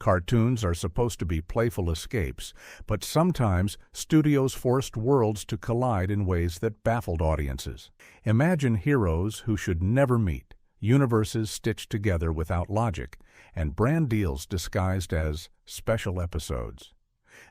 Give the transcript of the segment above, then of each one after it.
Cartoons are supposed to be playful escapes, but sometimes studios forced worlds to collide in ways that baffled audiences. Imagine heroes who should never meet, universes stitched together without logic, and brand deals disguised as special episodes.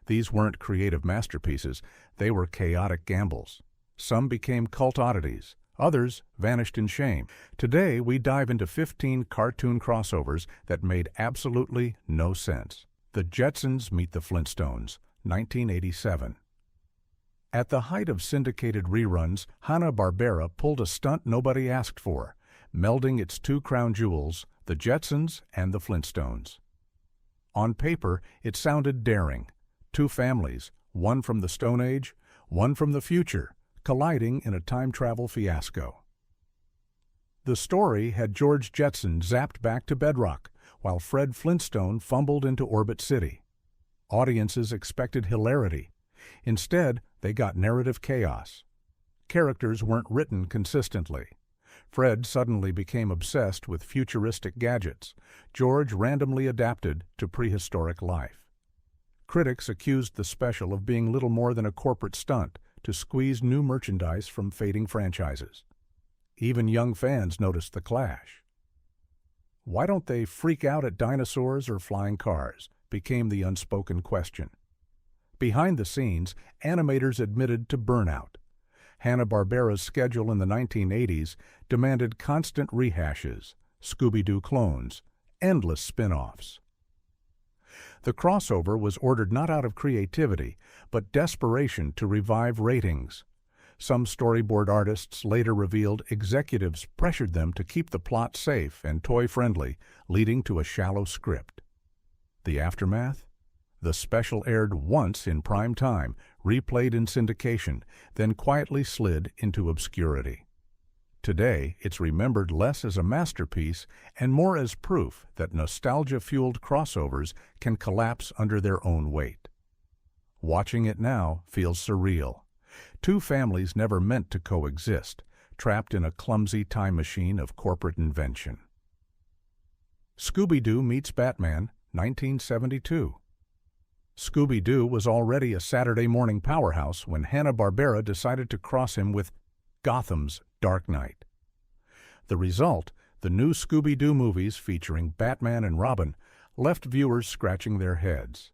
These weren't creative masterpieces, they were chaotic gambles. Some became cult oddities, others vanished in shame. Today, we dive into 15 cartoon crossovers that made absolutely no sense. The Jetsons Meet the Flintstones, 1987. At the height of syndicated reruns, Hanna-Barbera pulled a stunt nobody asked for, melding its two crown jewels, the Jetsons and the Flintstones. On paper, it sounded daring. Two families, one from the Stone Age, one from the future, colliding in a time travel fiasco. The story had George Jetson zapped back to bedrock, while Fred Flintstone fumbled into Orbit City. Audiences expected hilarity. Instead, they got narrative chaos. Characters weren't written consistently. Fred suddenly became obsessed with futuristic gadgets. George randomly adapted to prehistoric life. Critics accused the special of being little more than a corporate stunt to squeeze new merchandise from fading franchises. Even young fans noticed the clash. Why don't they freak out at dinosaurs or flying cars? Became the unspoken question. Behind the scenes, animators admitted to burnout. Hanna-Barbera's schedule in the 1980s demanded constant rehashes, Scooby-Doo clones, endless spin-offs. The crossover was ordered not out of creativity, but desperation to revive ratings. Some storyboard artists later revealed executives pressured them to keep the plot safe and toy-friendly, leading to a shallow script. The aftermath? The special aired once in prime time, replayed in syndication, then quietly slid into obscurity. Today, it's remembered less as a masterpiece and more as proof that nostalgia-fueled crossovers can collapse under their own weight. Watching it now feels surreal. Two families never meant to coexist, trapped in a clumsy time machine of corporate invention. Scooby-Doo meets Batman, 1972. Scooby-Doo was already a Saturday morning powerhouse when Hanna-Barbera decided to cross him with Gotham's Dark Knight. The result, the new Scooby-Doo movies featuring Batman and Robin, left viewers scratching their heads.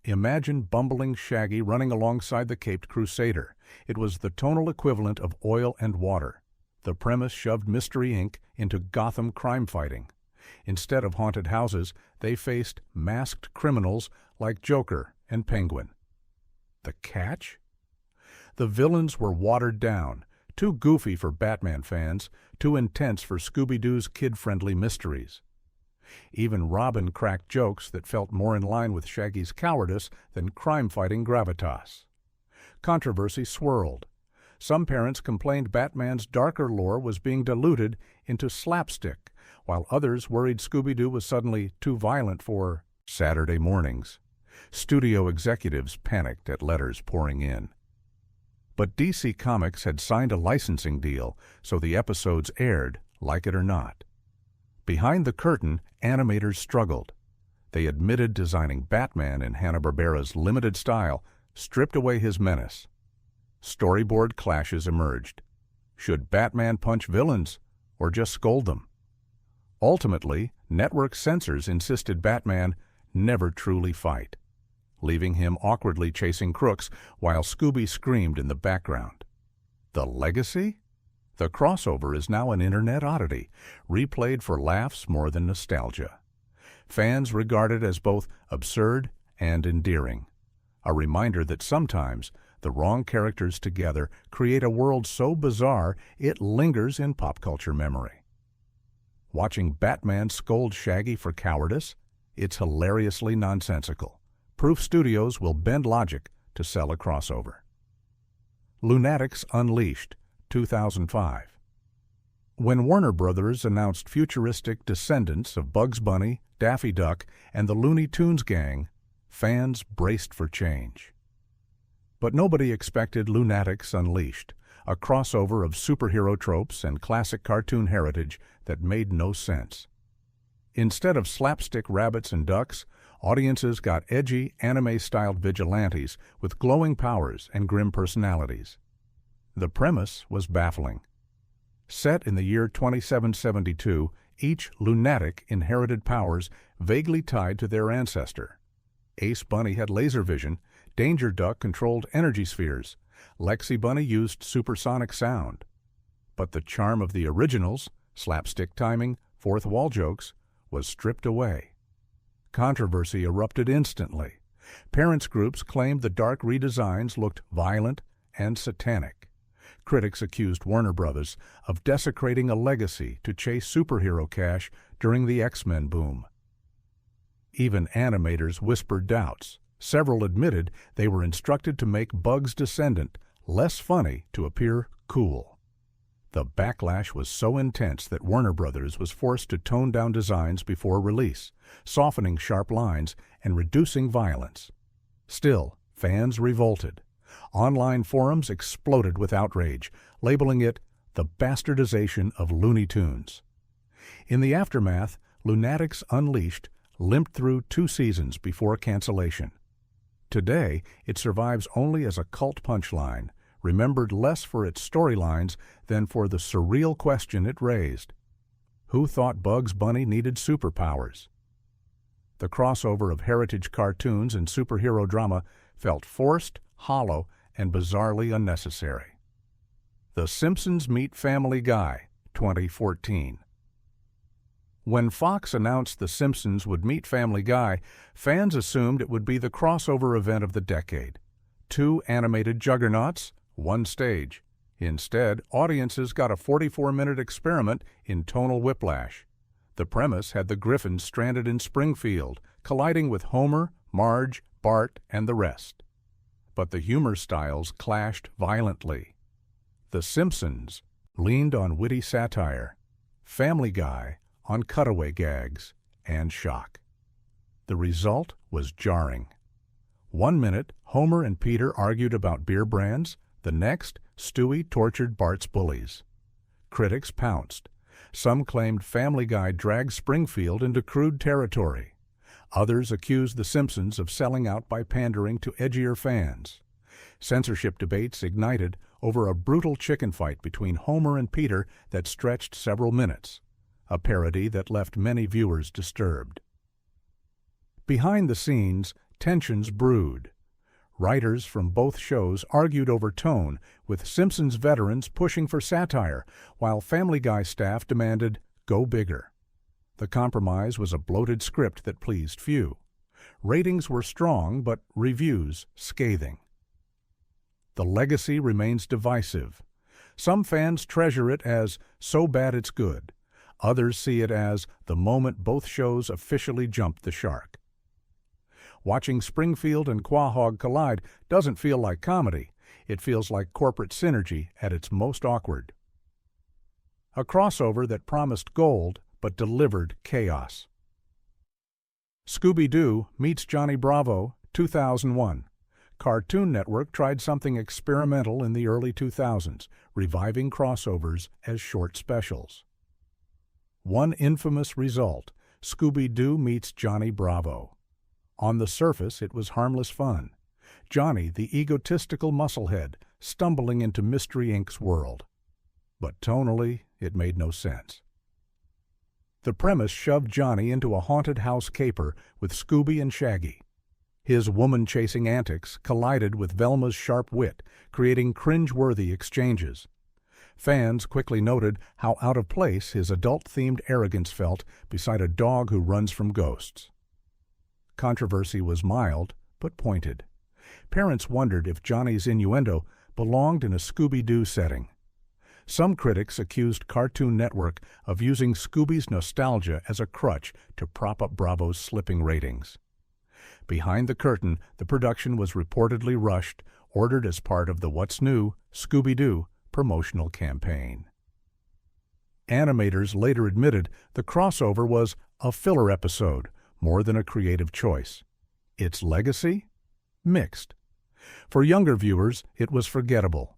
Imagine bumbling Shaggy running alongside the Caped Crusader. It was the tonal equivalent of Oil and Water. The premise shoved Mystery Inc. into Gotham crime fighting. Instead of haunted houses, they faced masked criminals like Joker and Penguin. The catch? The villains were watered down, too goofy for Batman fans, too intense for Scooby-Doo's kid-friendly mysteries. Even Robin cracked jokes that felt more in line with Shaggy's cowardice than crime-fighting gravitas. Controversy swirled. Some parents complained Batman's darker lore was being diluted into slapstick, while others worried Scooby-Doo was suddenly too violent for Saturday mornings. Studio executives panicked at letters pouring in. But DC Comics had signed a licensing deal, so the episodes aired, like it or not. Behind the curtain, animators struggled. They admitted designing Batman in Hanna-Barbera's limited style, stripped away his menace. Storyboard clashes emerged. Should Batman punch villains, or just scold them? Ultimately, network censors insisted Batman never truly fight, leaving him awkwardly chasing crooks while Scooby screamed in the background. The legacy? The crossover is now an internet oddity, replayed for laughs more than nostalgia. Fans regard it as both absurd and endearing, a reminder that sometimes the wrong characters together create a world so bizarre it lingers in pop culture memory. Watching Batman scold Shaggy for cowardice? It's hilariously nonsensical. Proof studios will bend logic to sell a crossover. Lunatics Unleashed, 2005. When Warner Brothers announced futuristic descendants of Bugs Bunny, Daffy Duck, and the Looney Tunes gang, fans braced for change. But nobody expected Lunatics Unleashed, a crossover of superhero tropes and classic cartoon heritage that made no sense. Instead of slapstick rabbits and ducks, Audiences got edgy, anime-styled vigilantes with glowing powers and grim personalities. The premise was baffling. Set in the year 2772, each lunatic inherited powers vaguely tied to their ancestor. Ace Bunny had laser vision, Danger Duck controlled energy spheres, Lexi Bunny used supersonic sound. But the charm of the originals, slapstick timing, fourth wall jokes, was stripped away. Controversy erupted instantly. Parents' groups claimed the dark redesigns looked violent and satanic. Critics accused Warner Brothers of desecrating a legacy to chase superhero cash during the X-Men boom. Even animators whispered doubts. Several admitted they were instructed to make Bug's descendant less funny to appear cool. The backlash was so intense that Warner Brothers was forced to tone down designs before release, softening sharp lines and reducing violence. Still, fans revolted. Online forums exploded with outrage, labeling it the bastardization of Looney Tunes. In the aftermath, Lunatics Unleashed limped through 2 seasons before cancellation. Today, it survives only as a cult punchline, remembered less for its storylines than for the surreal question it raised. Who thought Bugs Bunny needed superpowers? The crossover of heritage cartoons and superhero drama felt forced, hollow, and bizarrely unnecessary. The Simpsons Meet Family Guy, 2014. When Fox announced The Simpsons would meet Family Guy, fans assumed it would be the crossover event of the decade. 2 animated juggernauts, 1 stage. Instead, audiences got a 44-minute experiment in tonal whiplash. The premise had the Griffins stranded in Springfield, colliding with Homer, Marge, Bart, and the rest. But the humor styles clashed violently. The Simpsons leaned on witty satire. Family Guy on cutaway gags and shock. The result was jarring. 1 minute, Homer and Peter argued about beer brands. The next, Stewie tortured Bart's bullies. Critics pounced. Some claimed Family Guy dragged Springfield into crude territory. Others accused The Simpsons of selling out by pandering to edgier fans. Censorship debates ignited over a brutal chicken fight between Homer and Peter that stretched several minutes, a parody that left many viewers disturbed. Behind the scenes, tensions brewed. Writers from both shows argued over tone, with Simpsons veterans pushing for satire, while Family Guy staff demanded, "Go bigger." The compromise was a bloated script that pleased few. Ratings were strong, but reviews scathing. The legacy remains divisive. Some fans treasure it as so bad it's good. Others see it as the moment both shows officially jumped the shark. Watching Springfield and Quahog collide doesn't feel like comedy. It feels like corporate synergy at its most awkward. A crossover that promised gold but delivered chaos. Scooby-Doo meets Johnny Bravo, 2001. Cartoon Network tried something experimental in the early 2000s, reviving crossovers as short specials. One infamous result, Scooby-Doo meets Johnny Bravo. On the surface, it was harmless fun. Johnny, the egotistical musclehead, stumbling into Mystery Inc.'s world. But tonally, it made no sense. The premise shoved Johnny into a haunted house caper with Scooby and Shaggy. His woman-chasing antics collided with Velma's sharp wit, creating cringe-worthy exchanges. Fans quickly noted how out of place his adult-themed arrogance felt beside a dog who runs from ghosts. Controversy was mild, but pointed. Parents wondered if Johnny's innuendo belonged in a Scooby-Doo setting. Some critics accused Cartoon Network of using Scooby's nostalgia as a crutch to prop up Bravo's slipping ratings. Behind the curtain, the production was reportedly rushed, ordered as part of the What's New, Scooby-Doo promotional campaign. Animators later admitted the crossover was a filler episode, more than a creative choice. Its legacy? Mixed. For younger viewers, it was forgettable.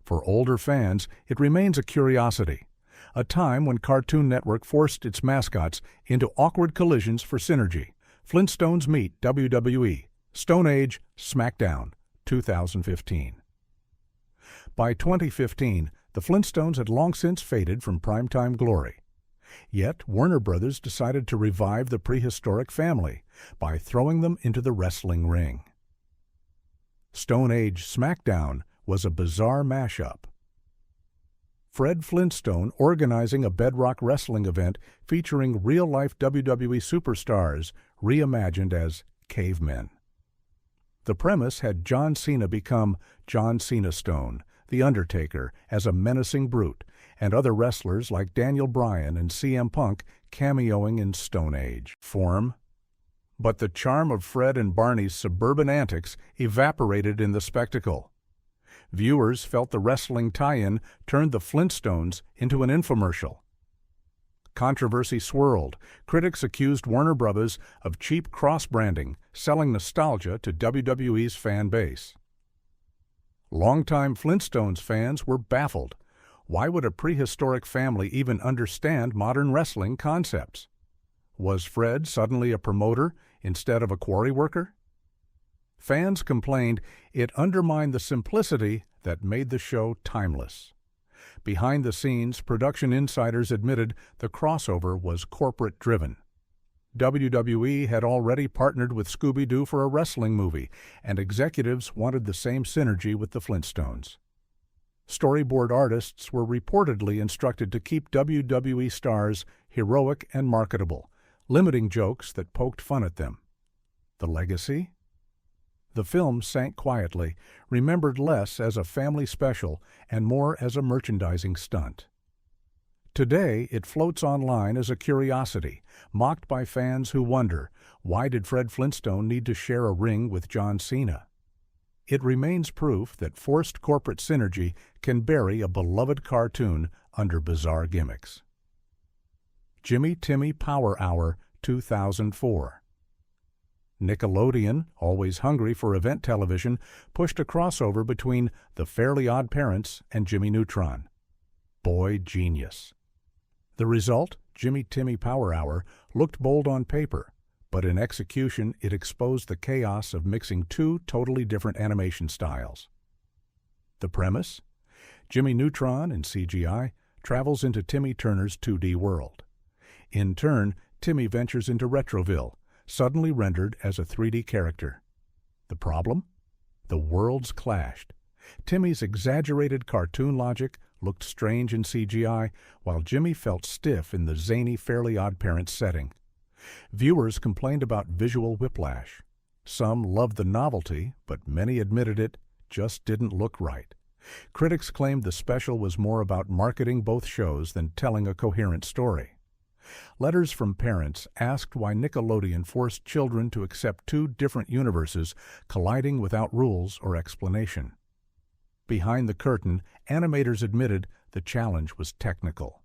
For older fans, it remains a curiosity, a time when Cartoon Network forced its mascots into awkward collisions for synergy, Flintstones Meet WWE, Stone Age SmackDown, 2015. By 2015, the Flintstones had long since faded from primetime glory. Yet Warner Brothers decided to revive the prehistoric family by throwing them into the wrestling ring. Stone Age SmackDown was a bizarre mashup. Fred Flintstone organizing a bedrock wrestling event featuring real-life WWE superstars reimagined as cavemen. The premise had John Cena become John Cena Stone, The Undertaker, as a menacing brute, and other wrestlers like Daniel Bryan and CM Punk cameoing in Stone Age form. But the charm of Fred and Barney's suburban antics evaporated in the spectacle. Viewers felt the wrestling tie-in turned the Flintstones into an infomercial. Controversy swirled. Critics accused Warner Brothers of cheap cross-branding, selling nostalgia to WWE's fan base. Longtime Flintstones fans were baffled. Why would a prehistoric family even understand modern wrestling concepts? Was Fred suddenly a promoter instead of a quarry worker? Fans complained it undermined the simplicity that made the show timeless. Behind the scenes, production insiders admitted the crossover was corporate-driven. WWE had already partnered with Scooby-Doo for a wrestling movie, and executives wanted the same synergy with the Flintstones. Storyboard artists were reportedly instructed to keep WWE stars heroic and marketable, limiting jokes that poked fun at them. The legacy? The film sank quietly, remembered less as a family special and more as a merchandising stunt. Today, it floats online as a curiosity, mocked by fans who wonder, why did Fred Flintstone need to share a ring with John Cena? It remains proof that forced corporate synergy can bury a beloved cartoon under bizarre gimmicks. Jimmy Timmy Power Hour, 2004. Nickelodeon, always hungry for event television, pushed a crossover between The Fairly Odd Parents and Jimmy Neutron. Boy genius. The result, Jimmy Timmy Power Hour, looked bold on paper, but in execution it exposed the chaos of mixing two totally different animation styles. The premise? Jimmy Neutron, in CGI, travels into Timmy Turner's 2D world. In turn, Timmy ventures into Retroville, suddenly rendered as a 3D character. The problem? The worlds clashed. Timmy's exaggerated cartoon logic looked strange in CGI, while Jimmy felt stiff in the zany Fairly Odd Parents setting. Viewers complained about visual whiplash. Some loved the novelty, but many admitted it just didn't look right. Critics claimed the special was more about marketing both shows than telling a coherent story. Letters from parents asked why Nickelodeon forced children to accept two different universes colliding without rules or explanation. Behind the curtain, animators admitted the challenge was technical.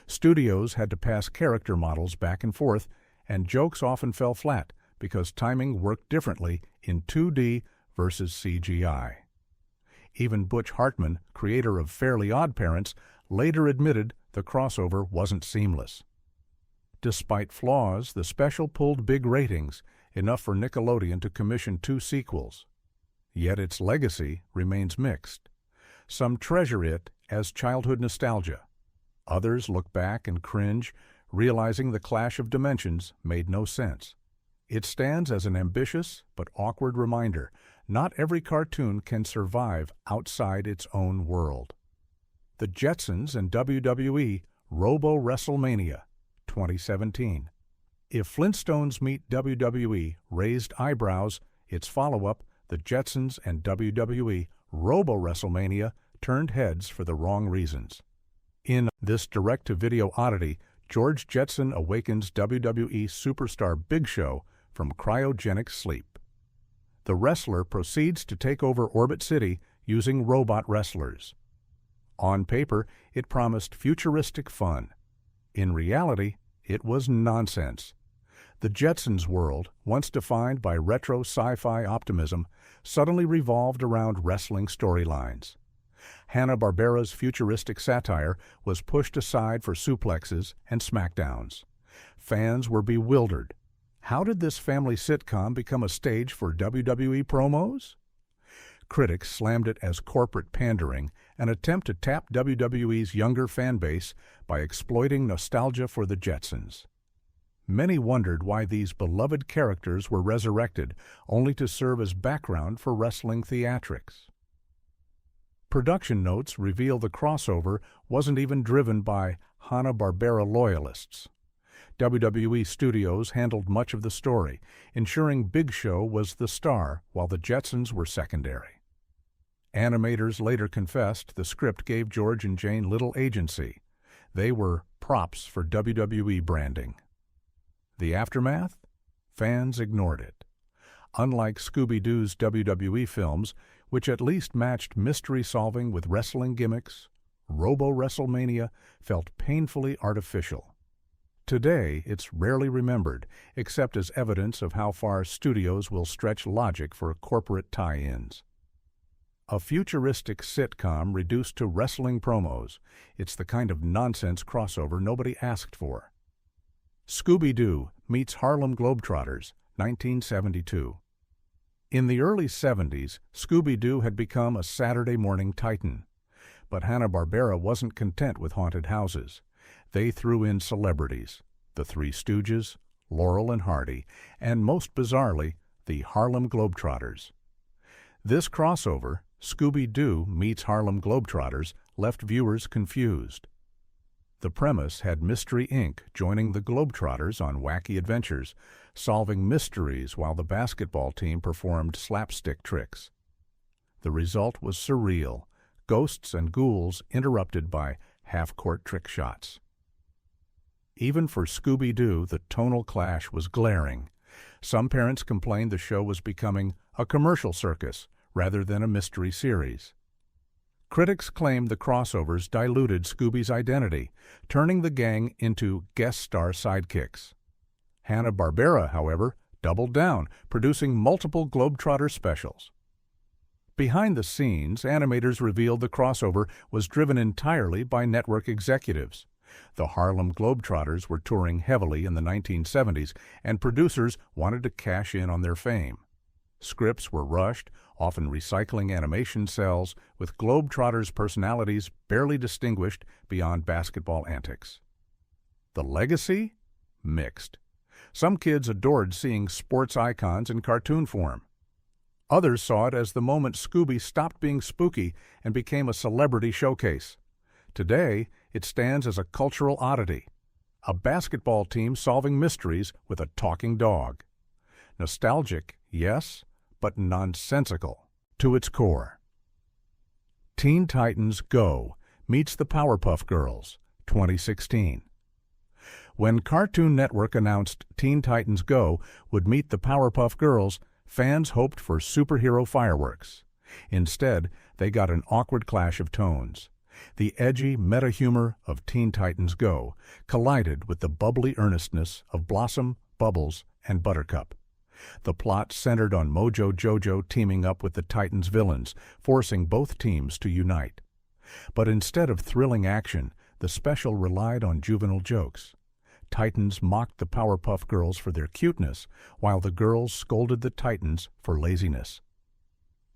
Studios had to pass character models back and forth, and jokes often fell flat because timing worked differently in 2D versus CGI. Even Butch Hartman, creator of Fairly Odd Parents, later admitted the crossover wasn't seamless. Despite flaws, the special pulled big ratings, enough for Nickelodeon to commission 2 sequels. Yet its legacy remains mixed. Some treasure it as childhood nostalgia. Others look back and cringe, realizing the clash of dimensions made no sense. It stands as an ambitious but awkward reminder. Not every cartoon can survive outside its own world. The Jetsons and WWE Robo WrestleMania, 2017. If Flintstones Meet WWE raised eyebrows, its follow-up, The Jetsons and WWE Robo WrestleMania, turned heads for the wrong reasons. In this direct-to-video oddity, George Jetson awakens WWE superstar Big Show from cryogenic sleep. The wrestler proceeds to take over Orbit City using robot wrestlers. On paper, it promised futuristic fun. In reality, it was nonsense. The Jetsons world, once defined by retro sci-fi optimism, suddenly revolved around wrestling storylines. Hanna-Barbera's futuristic satire was pushed aside for suplexes and smackdowns. Fans were bewildered. How did this family sitcom become a stage for WWE promos? Critics slammed it as corporate pandering, an attempt to tap WWE's younger fan base by exploiting nostalgia for the Jetsons. Many wondered why these beloved characters were resurrected, only to serve as background for wrestling theatrics. Production notes reveal the crossover wasn't even driven by Hanna-Barbera loyalists. WWE Studios handled much of the story, ensuring Big Show was the star while the Jetsons were secondary. Animators later confessed the script gave George and Jane little agency. They were props for WWE branding. The aftermath? Fans ignored it. Unlike Scooby-Doo's WWE films, which at least matched mystery solving with wrestling gimmicks, Robo-WrestleMania felt painfully artificial. Today, it's rarely remembered, except as evidence of how far studios will stretch logic for corporate tie-ins. A futuristic sitcom reduced to wrestling promos. It's the kind of nonsense crossover nobody asked for. Scooby-Doo meets Harlem Globetrotters, 1972. In the early 70s, Scooby-Doo had become a Saturday morning titan. But Hanna-Barbera wasn't content with haunted houses. They threw in celebrities, the Three Stooges, Laurel and Hardy, and most bizarrely, the Harlem Globetrotters. This crossover, Scooby-Doo meets Harlem Globetrotters, left viewers confused. The premise had Mystery Inc. joining the Globetrotters on wacky adventures, solving mysteries while the basketball team performed slapstick tricks. The result was surreal, ghosts and ghouls interrupted by half-court trick shots. Even for Scooby-Doo, the tonal clash was glaring. Some parents complained the show was becoming a commercial circus rather than a mystery series. Critics claimed the crossovers diluted Scooby's identity, turning the gang into guest star sidekicks. Hanna-Barbera, however, doubled down, producing multiple Globetrotter specials. Behind the scenes, animators revealed the crossover was driven entirely by network executives. The Harlem Globetrotters were touring heavily in the 1970s, and producers wanted to cash in on their fame. Scripts were rushed, often recycling animation cells, with Globetrotters' personalities barely distinguished beyond basketball antics. The legacy? Mixed. Some kids adored seeing sports icons in cartoon form. Others saw it as the moment Scooby stopped being spooky and became a celebrity showcase. Today, it stands as a cultural oddity, a basketball team solving mysteries with a talking dog. Nostalgic, yes, but nonsensical to its core. Teen Titans Go meets the Powerpuff Girls, 2016. When Cartoon Network announced Teen Titans Go would meet the Powerpuff Girls, fans hoped for superhero fireworks. Instead, they got an awkward clash of tones. The edgy meta-humor of Teen Titans Go collided with the bubbly earnestness of Blossom, Bubbles, and Buttercup. The plot centered on Mojo Jojo teaming up with the Titans villains, forcing both teams to unite. But instead of thrilling action, the special relied on juvenile jokes. Titans mocked the Powerpuff Girls for their cuteness, while the girls scolded the Titans for laziness.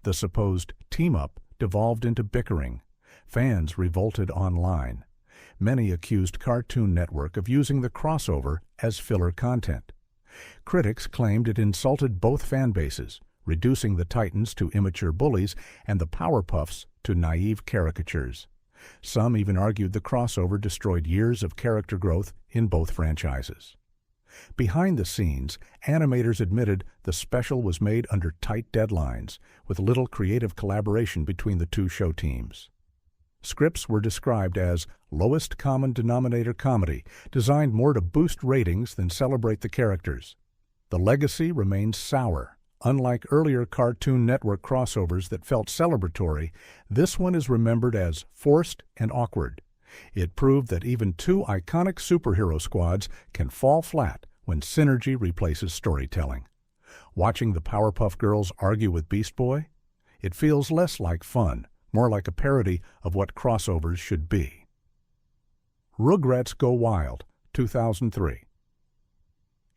The supposed team-up devolved into bickering. Fans revolted online. Many accused Cartoon Network of using the crossover as filler content. Critics claimed it insulted both fan bases, reducing the Titans to immature bullies and the Powerpuffs to naive caricatures. Some even argued the crossover destroyed years of character growth in both franchises. Behind the scenes, animators admitted the special was made under tight deadlines, with little creative collaboration between the two show teams. Scripts were described as lowest common denominator comedy, designed more to boost ratings than celebrate the characters. The legacy remains sour. Unlike earlier Cartoon Network crossovers that felt celebratory, this one is remembered as forced and awkward. It proved that even two iconic superhero squads can fall flat when synergy replaces storytelling. Watching the Powerpuff Girls argue with Beast Boy? It feels less like fun, more like a parody of what crossovers should be. Rugrats Go Wild, 2003.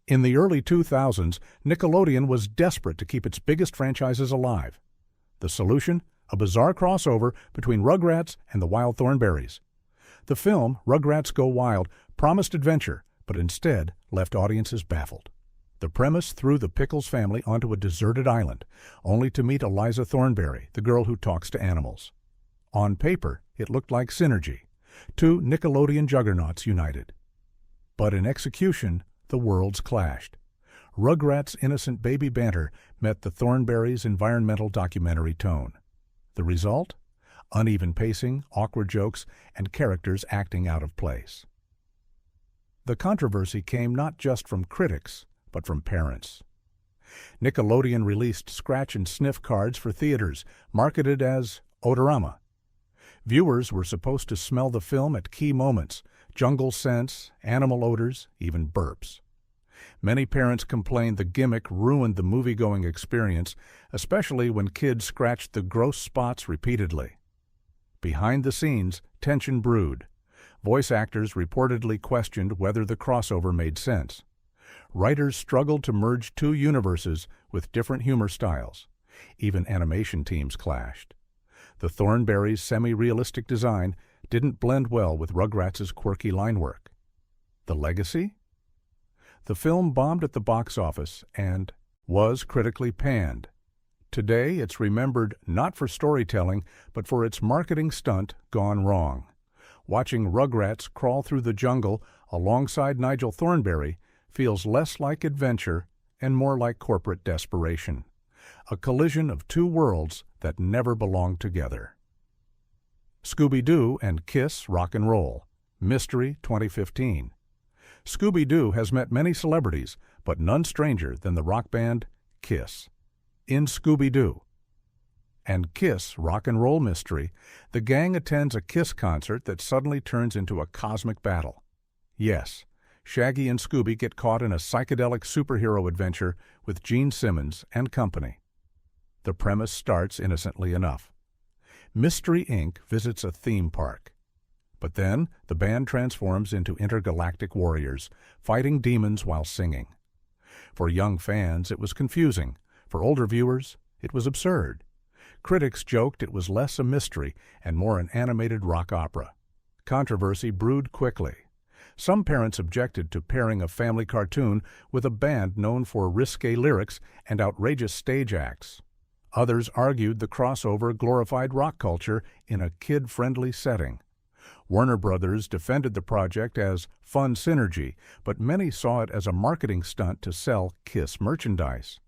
In the early 2000s, Nickelodeon was desperate to keep its biggest franchises alive. The solution? A bizarre crossover between Rugrats and the Wild Thornberrys. The film, Rugrats Go Wild, promised adventure, but instead left audiences baffled. The premise threw the Pickles family onto a deserted island, only to meet Eliza Thornberry, the girl who talks to animals. On paper, it looked like synergy, two Nickelodeon juggernauts united. But in execution, the worlds clashed. Rugrats' innocent baby banter met the Thornberrys' environmental documentary tone. The result? Uneven pacing, awkward jokes, and characters acting out of place. The controversy came not just from critics, but from parents. Nickelodeon released scratch-and-sniff cards for theaters, marketed as odorama. Viewers were supposed to smell the film at key moments, jungle scents, animal odors, even burps. Many parents complained the gimmick ruined the movie-going experience, especially when kids scratched the gross spots repeatedly. Behind the scenes, tension brewed. Voice actors reportedly questioned whether the crossover made sense. Writers struggled to merge two universes with different humor styles. Even animation teams clashed. The Thornberrys' semi-realistic design didn't blend well with Rugrats' quirky line work. The legacy? The film bombed at the box office and was critically panned. Today, it's remembered not for storytelling, but for its marketing stunt gone wrong. Watching Rugrats crawl through the jungle alongside Nigel Thornberry feels less like adventure and more like corporate desperation. A collision of two worlds that never belonged together. Scooby-Doo and Kiss Rock and Roll. Mystery 2015. Scooby-Doo has met many celebrities, but none stranger than the rock band Kiss. In Scooby-Doo and Kiss Rock and Roll Mystery, the gang attends a Kiss concert that suddenly turns into a cosmic battle. Yes, Shaggy and Scooby get caught in a psychedelic superhero adventure with Gene Simmons and company. The premise starts innocently enough. Mystery Inc. visits a theme park. But then, the band transforms into intergalactic warriors, fighting demons while singing. For young fans, it was confusing. For older viewers, it was absurd. Critics joked it was less a mystery and more an animated rock opera. Controversy brewed quickly. Some parents objected to pairing a family cartoon with a band known for risque lyrics and outrageous stage acts. Others argued the crossover glorified rock culture in a kid-friendly setting. Warner Brothers defended the project as fun synergy, but many saw it as a marketing stunt to sell Kiss merchandise.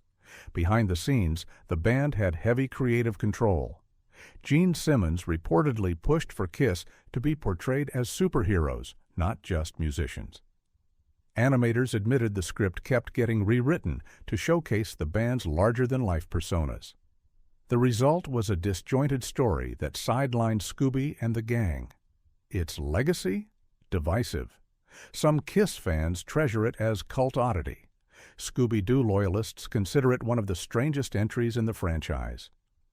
Behind the scenes, the band had heavy creative control. Gene Simmons reportedly pushed for Kiss to be portrayed as superheroes, not just musicians. Animators admitted the script kept getting rewritten to showcase the band's larger-than-life personas. The result was a disjointed story that sidelined Scooby and the gang. Its legacy? Divisive. Some Kiss fans treasure it as cult oddity. Scooby-Doo loyalists consider it one of the strangest entries in the franchise.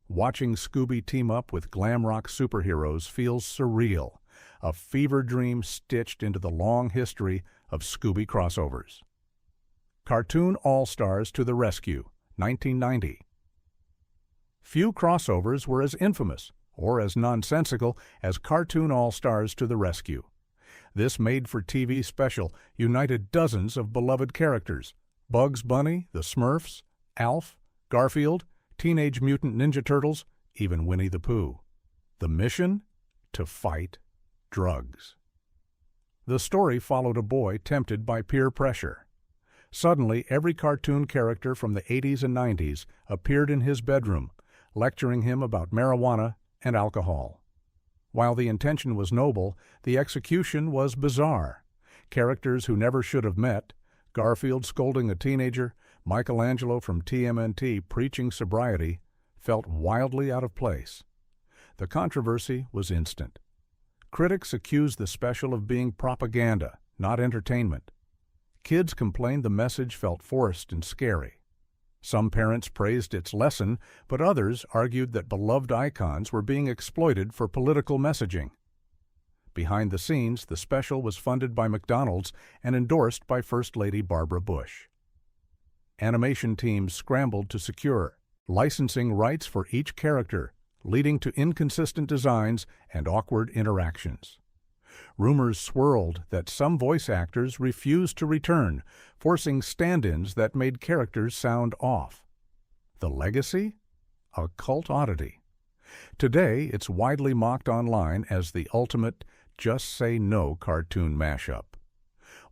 Watching Scooby team up with glam rock superheroes feels surreal, a fever dream stitched into the long history of Scooby crossovers. Cartoon All-Stars to the Rescue, 1990. Few crossovers were as infamous or as nonsensical as Cartoon All-Stars to the Rescue. This made-for-TV special united dozens of beloved characters: Bugs Bunny, the Smurfs, Alf, Garfield, Teenage Mutant Ninja Turtles, even Winnie the Pooh. The mission? To fight drugs. The story followed a boy tempted by peer pressure. Suddenly, every cartoon character from the 80s and 90s appeared in his bedroom, lecturing him about marijuana and alcohol. While the intention was noble, the execution was bizarre. Characters who never should have met, Garfield scolding a teenager, Michelangelo from TMNT preaching sobriety, felt wildly out of place. The controversy was instant. Critics accused the special of being propaganda, not entertainment. Kids complained the message felt forced and scary. Some parents praised its lesson, but others argued that beloved icons were being exploited for political messaging. Behind the scenes, the special was funded by McDonald's and endorsed by First Lady Barbara Bush. animation teams scrambled to secure licensing rights for each character, leading to inconsistent designs and awkward interactions. Rumors swirled that some voice actors refused to return, forcing stand-ins that made characters sound off. The legacy? A cult oddity. Today, it's widely mocked online as the ultimate Just Say No cartoon mashup.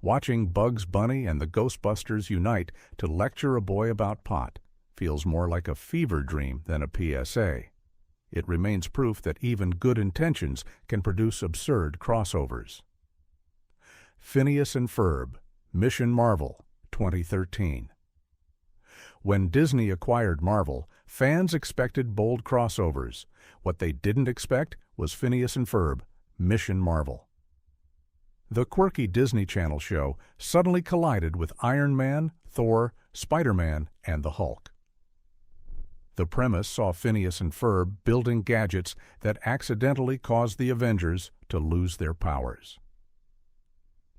Watching Bugs Bunny and the Ghostbusters unite to lecture a boy about pot feels more like a fever dream than a PSA. It remains proof that even good intentions can produce absurd crossovers. Phineas and Ferb, Mission Marvel, 2013. When Disney acquired Marvel, fans expected bold crossovers. What they didn't expect was Phineas and Ferb, Mission Marvel. The quirky Disney Channel show suddenly collided with Iron Man, Thor, Spider-Man, and the Hulk. The premise saw Phineas and Ferb building gadgets that accidentally caused the Avengers to lose their powers.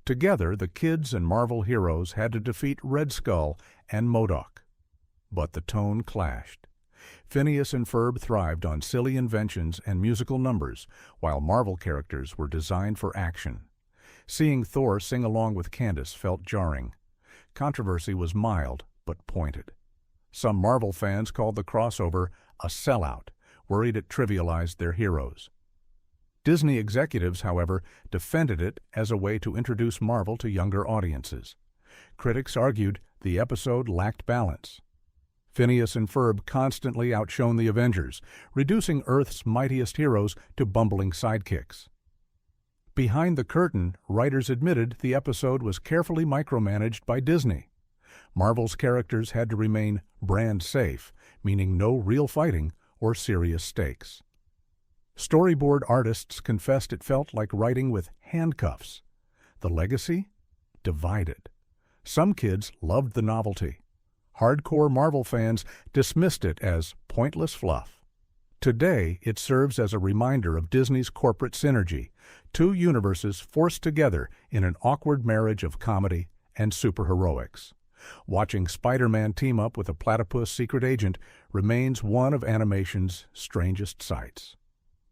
Together, the kids and Marvel heroes had to defeat Red Skull and MODOK. But the tone clashed. Phineas and Ferb thrived on silly inventions and musical numbers, while Marvel characters were designed for action. Seeing Thor sing along with Candace felt jarring. Controversy was mild but pointed. Some Marvel fans called the crossover a sellout, worried it trivialized their heroes. Disney executives, however, defended it as a way to introduce Marvel to younger audiences. Critics argued the episode lacked balance. Phineas and Ferb constantly outshone the Avengers, reducing Earth's mightiest heroes to bumbling sidekicks. Behind the curtain, writers admitted the episode was carefully micromanaged by Disney. Marvel's characters had to remain brand safe, meaning no real fighting or serious stakes. Storyboard artists confessed it felt like writing with handcuffs. The legacy? Divided. Some kids loved the novelty. Hardcore Marvel fans dismissed it as pointless fluff. Today, it serves as a reminder of Disney's corporate synergy, two universes forced together in an awkward marriage of comedy and superheroics. Watching Spider-Man team up with a platypus secret agent remains one of animation's strangest sights.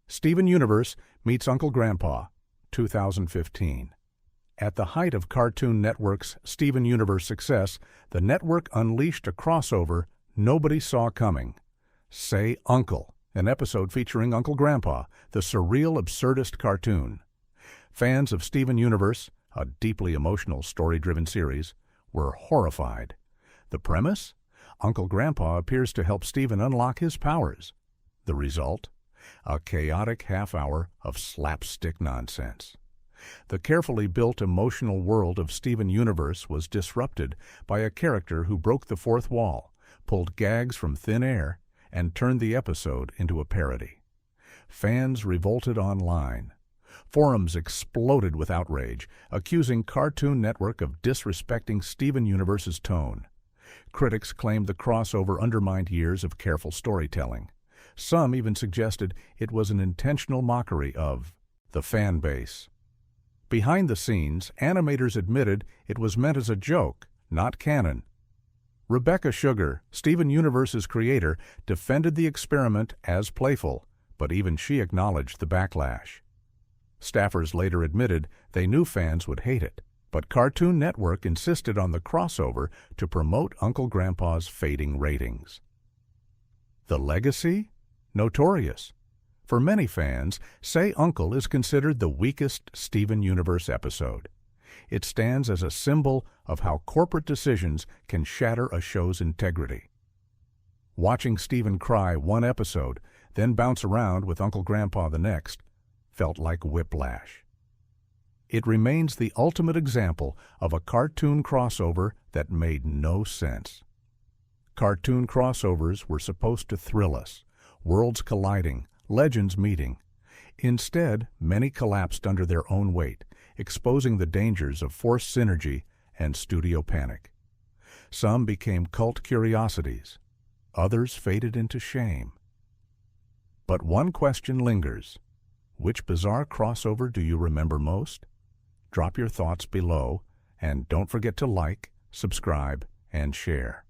Steven Universe meets Uncle Grandpa, 2015. At the height of Cartoon Network's Steven Universe success, the network unleashed a crossover nobody saw coming. Say Uncle, an episode featuring Uncle Grandpa, the surreal absurdist cartoon. Fans of Steven Universe, a deeply emotional story-driven series, were horrified. The premise? Uncle Grandpa appears to help Steven unlock his powers. The result? A chaotic half-hour of slapstick nonsense. The carefully built emotional world of Steven Universe was disrupted by a character who broke the fourth wall, pulled gags from thin air, and turned the episode into a parody. Fans revolted online. Forums exploded with outrage, accusing Cartoon Network of disrespecting Steven Universe's tone. Critics claimed the crossover undermined years of careful storytelling. Some even suggested it was an intentional mockery of the fan base. Behind the scenes, animators admitted it was meant as a joke, not canon. Rebecca Sugar, Steven Universe's creator, defended the experiment as playful, but even she acknowledged the backlash. Staffers later admitted they knew fans would hate it, but Cartoon Network insisted on the crossover to promote Uncle Grandpa's fading ratings. The legacy? Notorious. For many fans, Say Uncle is considered the weakest Steven Universe episode. It stands as a symbol of how corporate decisions can shatter a show's integrity. Watching Steven cry one episode, then bounce around with Uncle Grandpa the next, felt like whiplash. It remains the ultimate example of a cartoon crossover that made no sense. Cartoon crossovers were supposed to thrill us, worlds colliding, legends meeting. Instead, many collapsed under their own weight, exposing the dangers of forced synergy and studio panic. Some became cult curiosities. Others faded into shame. But one question lingers. Which bizarre crossover do you remember most? Drop your thoughts below, and don't forget to like, subscribe, and share.